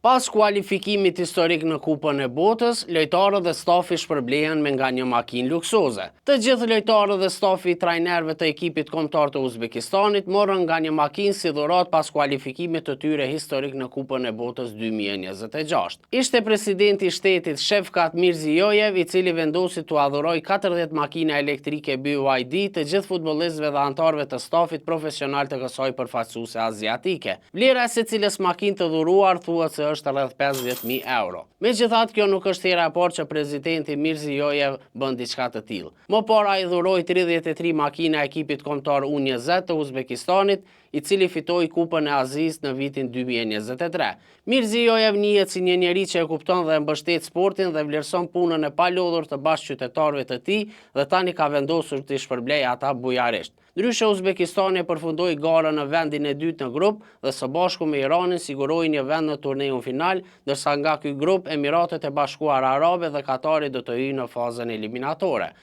Pas kualifikimit historik në Kupën e Botës, lojtarët dhe stafi shpërblehen me nga një makinë luksoze. Të gjithë lojtarët dhe stafi trajnerëve të ekipit kombëtar të Uzbekistanit morën nga një makinë si dhuratë pas kualifikimit të tyre historik në Kupën e Botës 2026. Ishte presidenti i shtetit Shefkat Mirziyoyev i cili vendosi t'u adhurojë 40 makina elektrike BYD të gjithë futbollistëve dhe anëtarëve të stafit profesional të kësaj përfaqësuese aziatike. Vlera e secilës makinë të dhuruar thuhet se është rreth 50.000 euro. Megjithatë, kjo nuk është hera e parë që presidenti Mirziyoyev bën diçka të tillë. Më parë ai dhuroi 33 makina ekipit kombëtar U20 të Uzbekistanit, i cili fitoi Kupën e Azisë në vitin 2023. Mirziyoyev njihet si një njeri që e kupton dhe e mbështet sportin dhe vlerëson punën e palodhur të bashkëqytetarëve të tij dhe tani ka vendosur të shpërblejë ata bujarisht. Ndryshe, Uzbekistani përfundoi garën në vendin e dytë në grup dhe së bashku me Iranin siguroi një vend në turneun final, ndërsa nga ky grup Emiratet e Bashkuara Arabe dhe Katari do të hyjnë në fazën eliminatore.